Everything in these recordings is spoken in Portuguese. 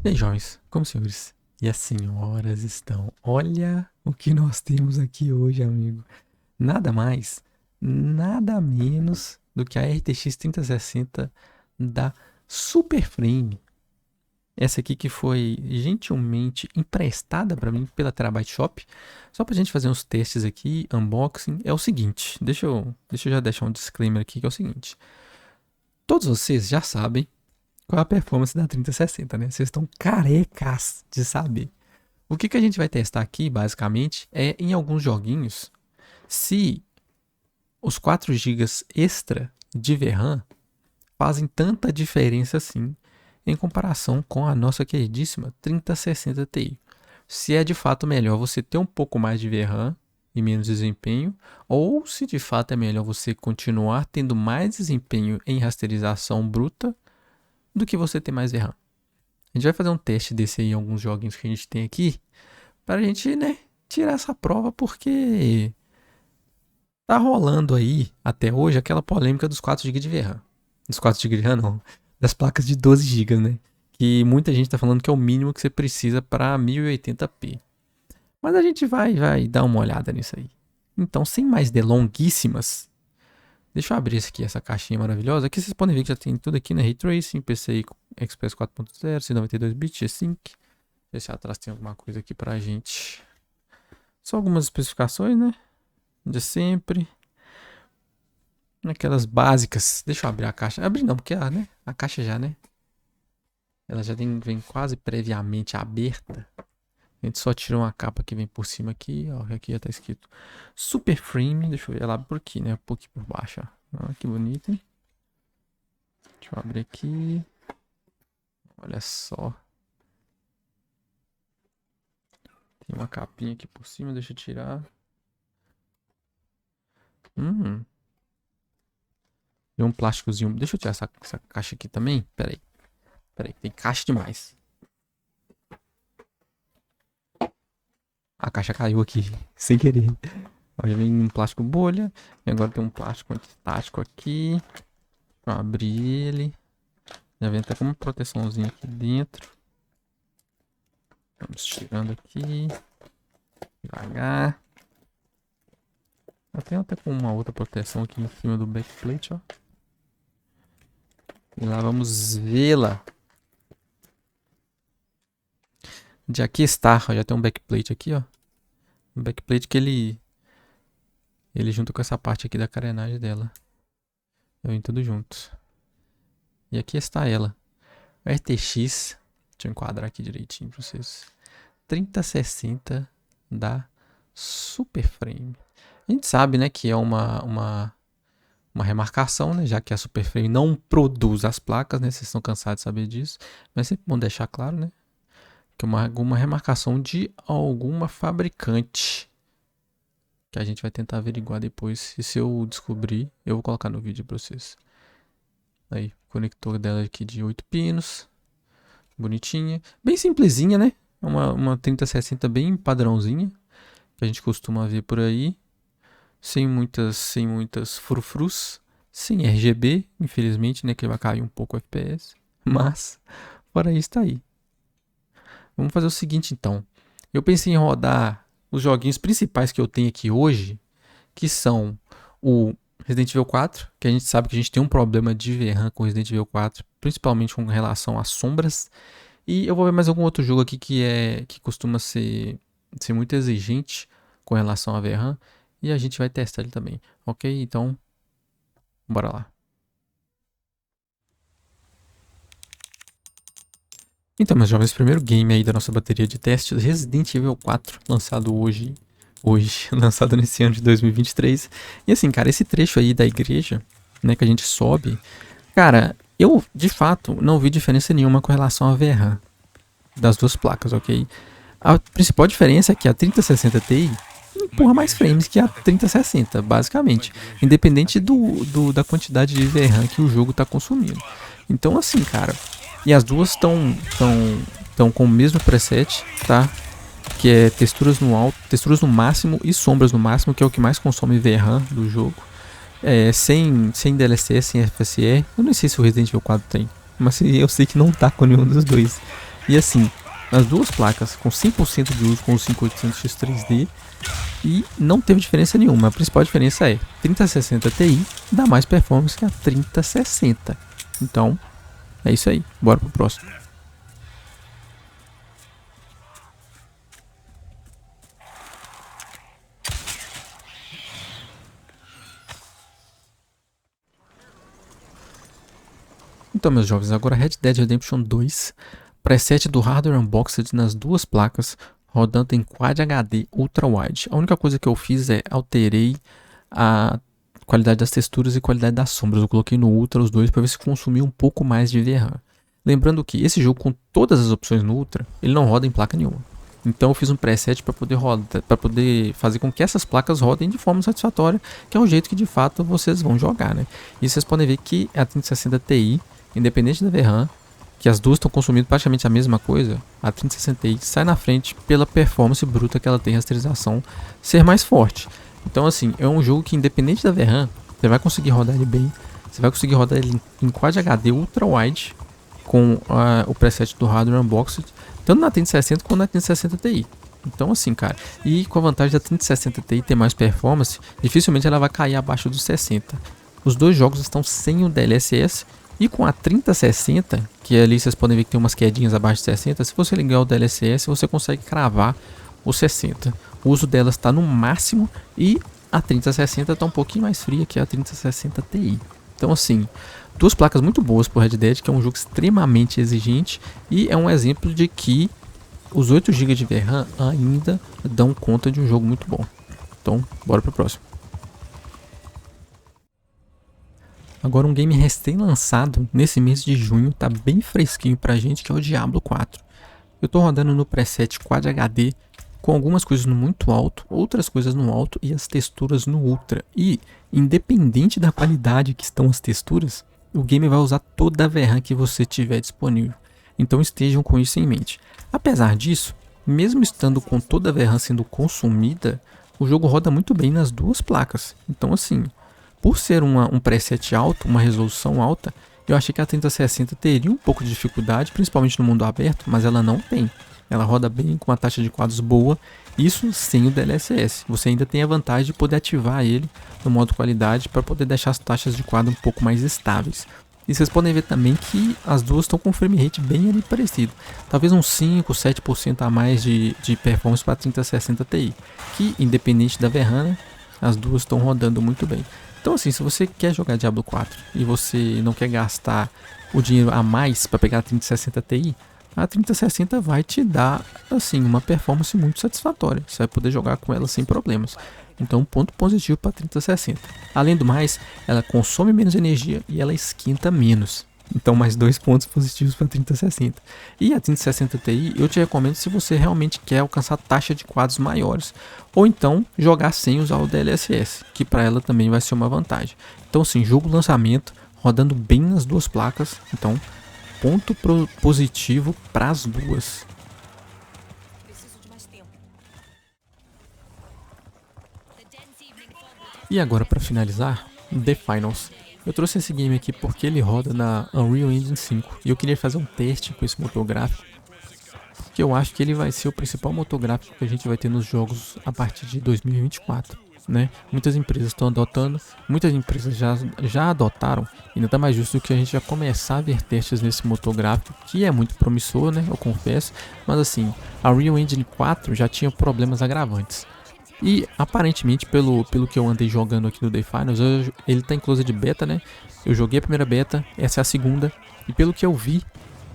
E aí, jovens, como os senhores e as senhoras estão? Olha o que nós temos aqui hoje, amigo. Nada mais, nada menos do que a RTX 3060 da Super Frame. Essa aqui que foi gentilmente emprestada para mim pela Terabyte Shop. Só pra gente fazer uns testes aqui, unboxing. É o seguinte, deixa eu já deixar um disclaimer aqui que é o seguinte. Todos vocês já sabem qual é a performance da 3060, né? Vocês estão carecas de saber. O que a gente vai testar aqui, basicamente, é em alguns joguinhos, se os 4 gigas extra de VRAM fazem tanta diferença assim em comparação com a nossa queridíssima 3060 Ti. Se é de fato melhor você ter um pouco mais de VRAM e menos desempenho, ou se de fato é melhor você continuar tendo mais desempenho em rasterização bruta do que você ter mais VRAM. A gente vai fazer um teste desse aí em alguns joguinhos que a gente tem aqui, para a gente, né, tirar essa prova, porque tá rolando aí, até hoje, aquela polêmica dos 4 GB de VRAM. Dos 4 GB de RAM, não. Das placas de 12 GB, né? Que muita gente tá falando que é o mínimo que você precisa para 1080p. Mas a gente vai dar uma olhada nisso aí. Então, sem mais delonguíssimas, deixa eu abrir aqui essa caixinha maravilhosa. Aqui vocês podem ver que já tem tudo aqui, né? Ray Tracing, PCI Express 4.0, 192 bits, G-Sync. Ver se atrás tem alguma coisa aqui pra gente. Só algumas especificações, né? De sempre. Aquelas básicas. Deixa eu abrir a caixa. Abrir não, porque né? A caixa já, né? Ela já vem quase previamente aberta. A gente só tira uma capa que vem por cima aqui, ó. Aqui já tá escrito Super Frame. Deixa eu ver ela por aqui, né? Um pouquinho por baixo, ó. Ó, que bonito, hein? Deixa eu abrir aqui. Olha só. Tem uma capinha aqui por cima, deixa eu tirar. Tem um plásticozinho. Deixa eu tirar essa caixa aqui também. Pera aí, tem caixa demais. A caixa caiu aqui, sem querer. Ó, já vem um plástico bolha. E agora tem um plástico antitático aqui. Deixa eu abrir ele. Já vem até com uma proteçãozinha aqui dentro. Vamos tirando aqui. Devagar. Eu tenho até com uma outra proteção aqui em cima do backplate, ó. E lá vamos vê-la. De aqui está, ó, já tem um backplate aqui, ó. Um backplate que ele junta com essa parte aqui da carenagem dela. Vem tudo junto. E aqui está ela. RTX, deixa eu enquadrar aqui direitinho para vocês. 3060 da Super Frame. A gente sabe, né, que é uma remarcação, né, já que a Super Frame não produz as placas, né, vocês estão cansados de saber disso. Mas é sempre bom deixar claro, né, que é alguma remarcação de alguma fabricante. Que a gente vai tentar averiguar depois. E se eu descobrir, eu vou colocar no vídeo para vocês. Aí, conector dela aqui de 8 pinos. Bonitinha. Bem simplesinha, né? É uma 3060 bem padrãozinha. Que a gente costuma ver por aí. Sem muitas frufrus. Sem RGB, infelizmente, né? Que vai cair um pouco o FPS. Mas, fora isso, tá aí. Vamos fazer o seguinte, então. Eu pensei em rodar os joguinhos principais que eu tenho aqui hoje. Que são o Resident Evil 4, que a gente sabe que a gente tem um problema de VRAM com Resident Evil 4, principalmente com relação às sombras. E eu vou ver mais algum outro jogo aqui que costuma ser muito exigente com relação a VRAM. E a gente vai testar ele também, ok? Então, bora lá. Então, meus jovens, primeiro game aí da nossa bateria de testes, Resident Evil 4, lançado hoje, lançado nesse ano de 2023. E assim, cara, esse trecho aí da igreja, né, que a gente sobe, cara, eu, de fato, não vi diferença nenhuma com relação a VRAM das duas placas, ok? A principal diferença é que a 3060 Ti empurra mais frames que a 3060, basicamente, independente da quantidade de VRAM que o jogo está consumindo. Então, assim, cara, e as duas estão com o mesmo preset, tá? Que é texturas no alto, texturas no máximo e sombras no máximo, que é o que mais consome VRAM do jogo. Sem DLSS, sem FSR. Eu não sei se o Resident Evil 4 tem, mas eu sei que não tá com nenhum dos dois. E assim, as duas placas com 100% de uso com o 5800X 3D e não teve diferença nenhuma. A principal diferença é 3060 Ti dá mais performance que a 3060. Então, é isso aí. Bora pro próximo. Então, meus jovens, agora Red Dead Redemption 2, preset do Hardware Unboxed nas duas placas, rodando em Quad HD Ultra Wide. A única coisa que eu fiz é alterei a qualidade das texturas e qualidade das sombras. Eu coloquei no Ultra os dois para ver se consumia um pouco mais de VRAM. Lembrando que esse jogo, com todas as opções no Ultra, ele não roda em placa nenhuma. Então eu fiz um preset para poder fazer com que essas placas rodem de forma satisfatória, que é o jeito que de fato vocês vão jogar, né? E vocês podem ver que a 3060 Ti, independente da VRAM, que as duas estão consumindo praticamente a mesma coisa, a 3060 Ti sai na frente pela performance bruta que ela tem, rasterização ser mais forte. Então assim, é um jogo que independente da VRAM, você vai conseguir rodar ele bem, você vai conseguir rodar ele em Quad HD Ultra Wide com o preset do Hardware Unboxed, tanto na 3060 quanto na 3060 Ti. Então assim, cara, e com a vantagem da 3060 Ti ter mais performance, dificilmente ela vai cair abaixo dos 60. Os dois jogos estão sem o DLSS. E com a 3060, que ali vocês podem ver que tem umas quedinhas abaixo de 60, se você ligar o DLSS, você consegue cravar os 60. O uso delas está no máximo e a 3060 está um pouquinho mais fria que a 3060 Ti. Então assim, duas placas muito boas para o Red Dead, que é um jogo extremamente exigente e é um exemplo de que os 8 GB de VRAM ainda dão conta de um jogo muito bom. Então, bora para o próximo. Agora um game recém-lançado nesse mês de junho, tá bem fresquinho pra gente, que é o Diablo 4. Eu tô rodando no preset Quad HD, com algumas coisas no muito alto, outras coisas no alto e as texturas no ultra. E, independente da qualidade que estão as texturas, o game vai usar toda a VRAM que você tiver disponível. Então estejam com isso em mente. Apesar disso, mesmo estando com toda a VRAM sendo consumida, o jogo roda muito bem nas duas placas. Então assim, por ser um preset alto, uma resolução alta, eu achei que a 3060 teria um pouco de dificuldade, principalmente no mundo aberto, mas ela não tem. Ela roda bem, com uma taxa de quadros boa, isso sem o DLSS. Você ainda tem a vantagem de poder ativar ele no modo qualidade para poder deixar as taxas de quadro um pouco mais estáveis. E vocês podem ver também que as duas estão com um frame rate bem ali parecido. Talvez uns 5, 7% a mais de performance para a 3060 Ti. Que, independente da VRAM, né, as duas estão rodando muito bem. Então assim, se você quer jogar Diablo 4 e você não quer gastar o dinheiro a mais para pegar a 3060 Ti, a 3060 vai te dar assim uma performance muito satisfatória. Você vai poder jogar com ela sem problemas. Então, ponto positivo para a 3060. Além do mais, ela consome menos energia e ela esquenta menos. Então, mais 2 pontos positivos para a 3060. E a 3060 Ti eu te recomendo se você realmente quer alcançar taxa de quadros maiores. Ou então, jogar sem usar o DLSS, que para ela também vai ser uma vantagem. Então, sim, jogo lançamento, rodando bem nas duas placas. Então, ponto positivo para as duas. E agora, para finalizar, The Finals. Eu trouxe esse game aqui porque ele roda na Unreal Engine 5 e eu queria fazer um teste com esse motor gráfico, que eu acho que ele vai ser o principal motor gráfico que a gente vai ter nos jogos a partir de 2024, né? Muitas empresas estão adotando, muitas empresas já adotaram, e nada mais justo do que a gente já começar a ver testes nesse motor gráfico, que é muito promissor, né? Eu confesso, mas assim, a Unreal Engine 4 já tinha problemas agravantes. E aparentemente, pelo que eu andei jogando aqui no The Finals, ele tá em closed beta, né? Eu joguei a primeira beta, essa é a segunda. E pelo que eu vi,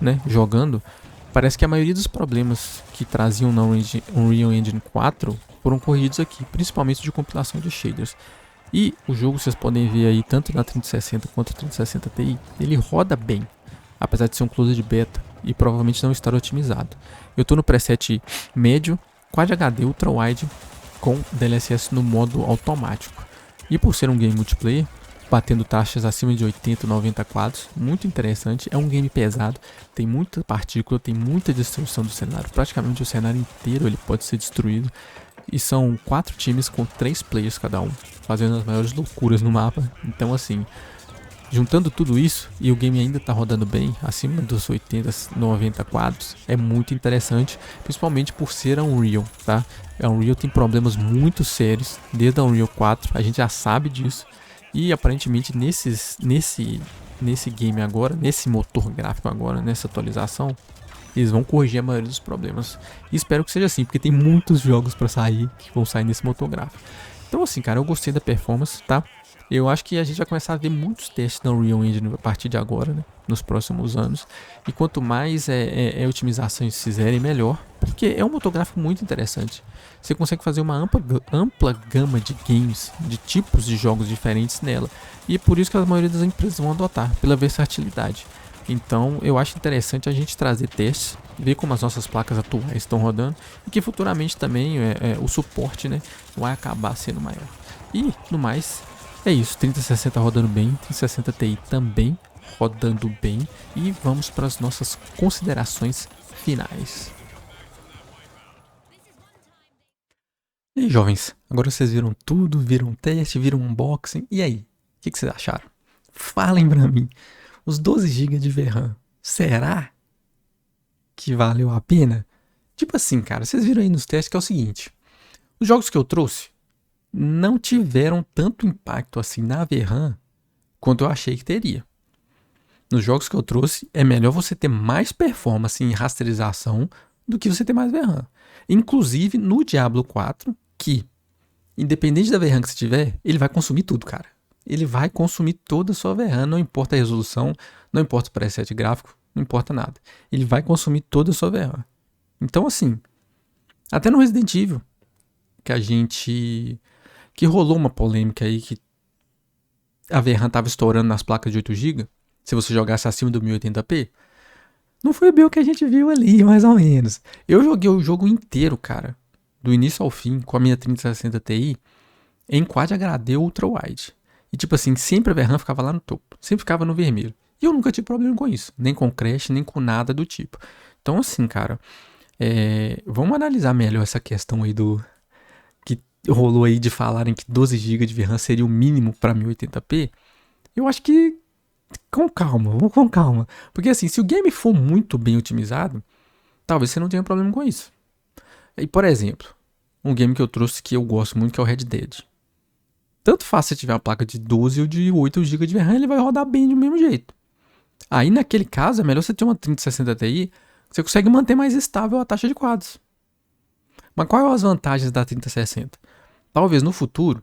né, jogando, parece que a maioria dos problemas que traziam na Unreal Engine 4 foram corrigidos aqui, principalmente de compilação de shaders. E o jogo, vocês podem ver aí, tanto na 3060 quanto na 3060 Ti, ele roda bem, apesar de ser um closed beta e provavelmente não estar otimizado. Eu tô no preset médio, Quad HD Ultra Wide, com DLSS no modo automático. E por ser um game multiplayer, batendo taxas acima de 80, 90 quadros, muito interessante. É um game pesado, tem muita partícula, tem muita destruição do cenário. Praticamente o cenário inteiro ele pode ser destruído. E são 4 times com 3 players cada um, fazendo as maiores loucuras no mapa. Então assim, Juntando tudo isso e o game ainda tá rodando bem, acima dos 80, 90 quadros, é muito interessante, principalmente por ser a Unreal, tá? A Unreal tem problemas muito sérios desde a Unreal 4, a gente já sabe disso. E aparentemente nesse game agora, nesse motor gráfico agora, nessa atualização, eles vão corrigir a maioria dos problemas. E espero que seja assim, porque tem muitos jogos para sair que vão sair nesse motor gráfico. Então assim, cara, eu gostei da performance, tá? Eu acho que a gente vai começar a ver muitos testes da Unreal Engine a partir de agora, né? Nos próximos anos. E quanto mais otimizações fizerem, melhor. Porque é um motor gráfico muito interessante. Você consegue fazer uma ampla gama de games, de tipos de jogos diferentes nela. E é por isso que a maioria das empresas vão adotar, pela versatilidade. Então eu acho interessante a gente trazer testes, ver como as nossas placas atuais estão rodando e que futuramente também o suporte, né, vai acabar sendo maior. E no mais, é isso, 3060 rodando bem, 3060 Ti também rodando bem e vamos para as nossas considerações finais. E aí, jovens, agora vocês viram tudo, viram teste, viram unboxing, e aí, o que vocês acharam? Falem pra mim. Os 12 GB de VRAM, será que valeu a pena? Tipo assim, cara, vocês viram aí nos testes que é o seguinte. Os jogos que eu trouxe não tiveram tanto impacto assim na VRAM quanto eu achei que teria. Nos jogos que eu trouxe, é melhor você ter mais performance em rasterização do que você ter mais VRAM. Inclusive no Diablo 4, que, independente da VRAM que você tiver, ele vai consumir tudo, cara. Ele vai consumir toda a sua VRAM, não importa a resolução, não importa o preset gráfico, não importa nada. Ele vai consumir toda a sua VRAM. Então, assim, até no Resident Evil, que rolou uma polêmica aí que a VRAM tava estourando nas placas de 8 GB, se você jogasse acima do 1080p, não foi bem o que a gente viu ali, mais ou menos. Eu joguei o jogo inteiro, cara, do início ao fim, com a minha 3060 Ti, em Quad HD Ultra Wide. E tipo assim, sempre a VRAM ficava lá no topo, sempre ficava no vermelho. E eu nunca tive problema com isso, nem com crash, nem com nada do tipo. Então assim, cara, vamos analisar melhor essa questão aí do que rolou aí de falarem que 12 GB de VRAM seria o mínimo para 1080p. Eu acho que com calma, vamos com calma. Porque assim, se o game for muito bem otimizado, talvez você não tenha problema com isso. E por exemplo, um game que eu trouxe que eu gosto muito, que é o Red Dead. Tanto faz se tiver uma placa de 12 ou de 8 GB de VRAM, ele vai rodar bem do mesmo jeito. Aí naquele caso é melhor você ter uma 3060 Ti, você consegue manter mais estável a taxa de quadros. Mas quais são as vantagens da 3060? Talvez no futuro,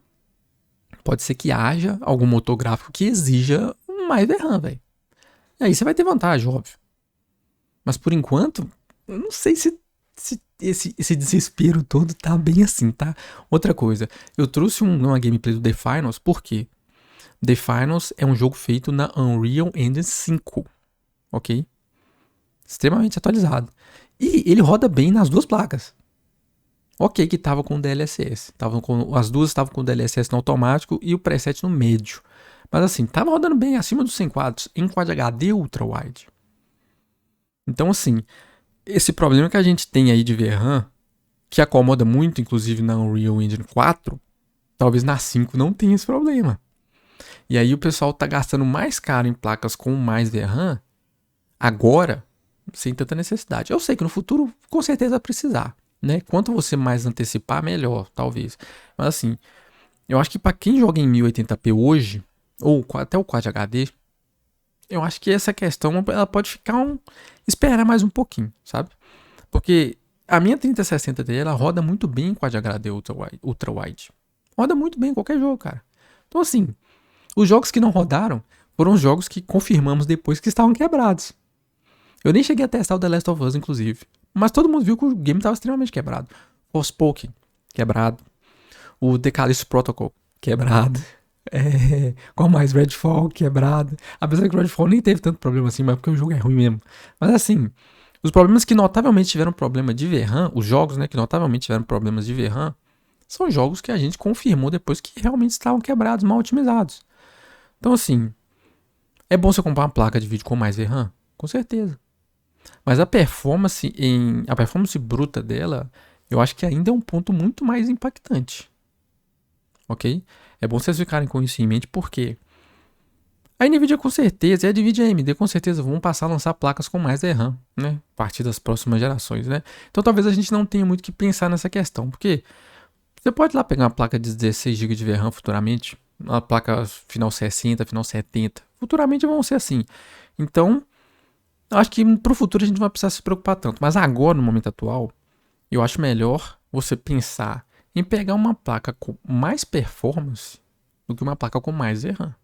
pode ser que haja algum motor gráfico que exija mais VRAM, velho. E aí você vai ter vantagem, óbvio. Mas por enquanto, eu não sei se esse desespero todo tá bem assim, tá? Outra coisa, eu trouxe uma gameplay do The Finals, por quê? The Finals é um jogo feito na Unreal Engine 5, ok? Extremamente atualizado. E ele roda bem nas duas placas. Ok que tava com DLSS, as duas estavam com DLSS no automático e o preset no médio. Mas assim, tava rodando bem acima dos 100 quadros em Quad HD Ultra Wide. Então assim, esse problema que a gente tem aí de VRAM, que acomoda muito, inclusive na Unreal Engine 4, talvez na 5 não tenha esse problema. E aí o pessoal tá gastando mais caro em placas com mais VRAM, agora, sem tanta necessidade. Eu sei que no futuro, com certeza, vai precisar, né? Quanto você mais antecipar, melhor, talvez. Mas assim, eu acho que para quem joga em 1080p hoje, ou até o Quad HD, eu acho que essa questão ela pode ficar esperar mais um pouquinho, sabe? Porque a minha 3060 Ti ela roda muito bem em Quad HD Ultra Wide. Roda muito bem em qualquer jogo, cara. Então assim, os jogos que não rodaram foram os jogos que confirmamos depois que estavam quebrados. Eu nem cheguei a testar o The Last of Us, inclusive. Mas todo mundo viu que o game estava extremamente quebrado. Forspoken, quebrado. O The Callisto Protocol, quebrado. Qual mais? Redfall, quebrado. Apesar que o Redfall nem teve tanto problema assim, mas porque o jogo é ruim mesmo. Mas assim, os problemas que notavelmente tiveram problema de VRAM, os jogos, né, que notavelmente tiveram problemas de VRAM, são jogos que a gente confirmou depois que realmente estavam quebrados, mal otimizados. Então assim, é bom você comprar uma placa de vídeo com mais VRAM? Com certeza. Mas a performance bruta dela, eu acho que ainda é um ponto muito mais impactante. Ok? É bom vocês ficarem com isso em mente, porque A Nvidia com certeza, e a Nvidia e a AMD com certeza vão passar a lançar placas com mais DRAM, né? A partir das próximas gerações, né? Então talvez a gente não tenha muito que pensar nessa questão, porque você pode ir lá pegar uma placa de 16 GB de VRAM futuramente, uma placa final 60, final 70, futuramente vão ser assim. Então, acho que pro futuro a gente não vai precisar se preocupar tanto, mas agora, no momento atual, eu acho melhor você pensar em pegar uma placa com mais performance do que uma placa com mais VRAM.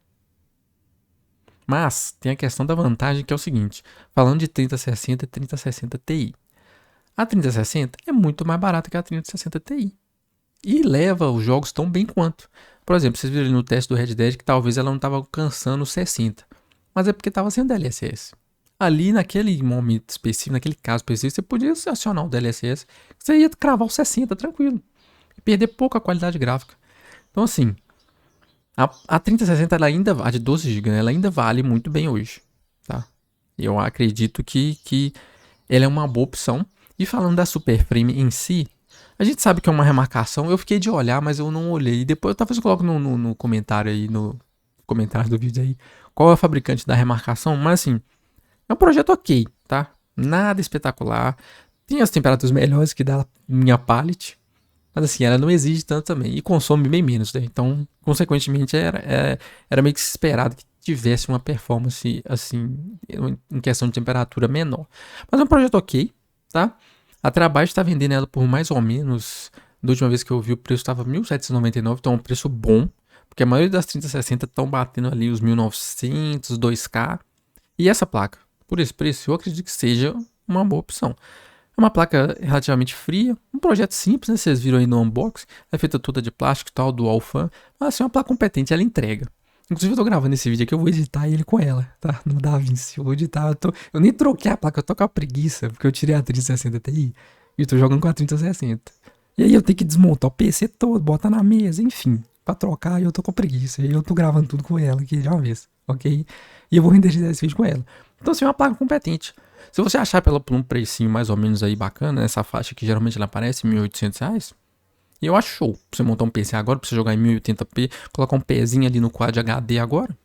Mas tem a questão da vantagem que é o seguinte, falando de 3060 e 3060 Ti. A 3060 é muito mais barata que a 3060 Ti. E leva os jogos tão bem quanto. Por exemplo, vocês viram ali no teste do Red Dead que talvez ela não estava alcançando os 60. Mas é porque estava sem o DLSS. Ali naquele momento específico, naquele caso específico, você podia acionar o DLSS, você ia cravar os 60 tranquilo. E perder pouca qualidade gráfica. Então assim, a 3060 ela ainda, a de 12 GB, ela ainda vale muito bem hoje, tá? Eu acredito que ela é uma boa opção. E falando da Super Frame em si, a gente sabe que é uma remarcação. Eu fiquei de olhar, mas eu não olhei. Depois talvez eu coloque no comentário aí, no comentário do vídeo aí, qual é o fabricante da remarcação. Mas assim, é um projeto ok, tá? Nada espetacular. Tem as temperaturas melhores que da minha pallet. Mas assim, ela não exige tanto também. E consome bem menos, né? Então, consequentemente, era meio que esperado que tivesse uma performance, assim, em questão de temperatura menor. Mas é um projeto ok, tá? A Trabyte está vendendo ela por mais ou menos. Da última vez que eu vi, o preço estava 1.799, então é um preço bom. Porque a maioria das 3060 estão batendo ali os 1900, 2K. E essa placa, por esse preço, eu acredito que seja uma boa opção. É uma placa relativamente fria, um projeto simples, né? Vocês viram aí no unboxing, é feita toda de plástico e tal, dual fan, mas assim, é uma placa competente, ela entrega. Inclusive eu tô gravando esse vídeo aqui, eu vou editar ele com ela, tá? No DaVinci, eu vou editar, eu nem troquei a placa, eu tô com a preguiça, porque eu tirei a 3060 Ti e eu tô jogando com a 3060. E aí eu tenho que desmontar o PC todo, botar na mesa, enfim, pra trocar, e eu tô com preguiça, e eu tô gravando tudo com ela aqui de uma vez, ok? E eu vou renderizar esse vídeo com ela. Então assim, é uma placa competente. Se você achar pela por um precinho mais ou menos aí bacana, nessa faixa que geralmente ela aparece, R$ 1.800, e eu acho show. Pra você montar um PC agora, pra você jogar em 1080p, colocar um pezinho ali no Quad HD agora,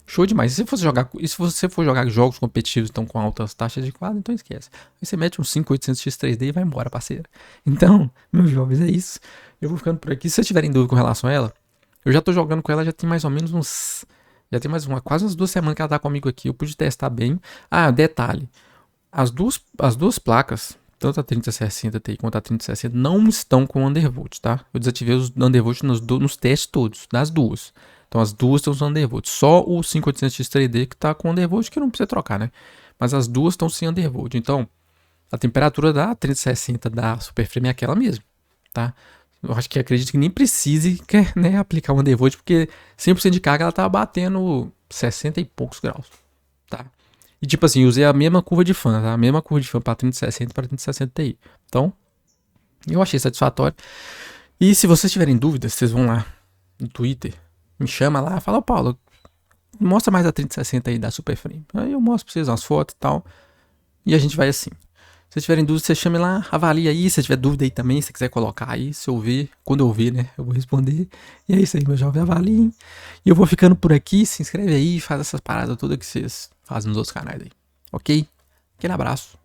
show demais. E se você for jogar jogos competitivos então com altas taxas de quadro, então esquece. Aí você mete um 5800X 3D e vai embora, parceiro. Então, meus jovens, é isso. Eu vou ficando por aqui. Se vocês tiverem dúvida com relação a ela, eu já tô jogando com ela, já tem mais ou menos uns... Já tem quase umas 2 semanas que ela tá comigo aqui. Eu pude testar bem. Ah, detalhe. As duas placas, tanto a 3060 Ti quanto a 3060, não estão com Undervolt, tá? Eu desativei os Undervolt nos testes todos, das duas. Então as duas estão usando Undervolt. Só o 5800X 3D que tá com Undervolt, que não precisa trocar, né? Mas as duas estão sem Undervolt. Então, a temperatura da 3060 da Super Frame é aquela mesmo, tá? Eu acho que acredito que nem precise, né, aplicar o Undervolt, porque 100% de carga ela tava batendo 60 e poucos graus, tá? E tipo assim, usei a mesma curva de fan, tá? A mesma curva de fan para 3060 e para 3060 Ti. Então, eu achei satisfatório. E se vocês tiverem dúvidas, vocês vão lá no Twitter, me chama lá, fala, Paulo, mostra mais a 3060 aí da Super Frame. Aí eu mostro pra vocês umas fotos e tal. E a gente vai assim. Se vocês tiverem dúvida, vocês chamem lá, avalia aí. Se tiver dúvida aí também, se quiser colocar aí, se eu ver, quando eu ver, né, eu vou responder. E é isso aí, meu jovem, avaliem. E eu vou ficando por aqui, se inscreve aí, faz essas paradas todas que vocês fazem nos outros canais aí. Ok? Aquele abraço.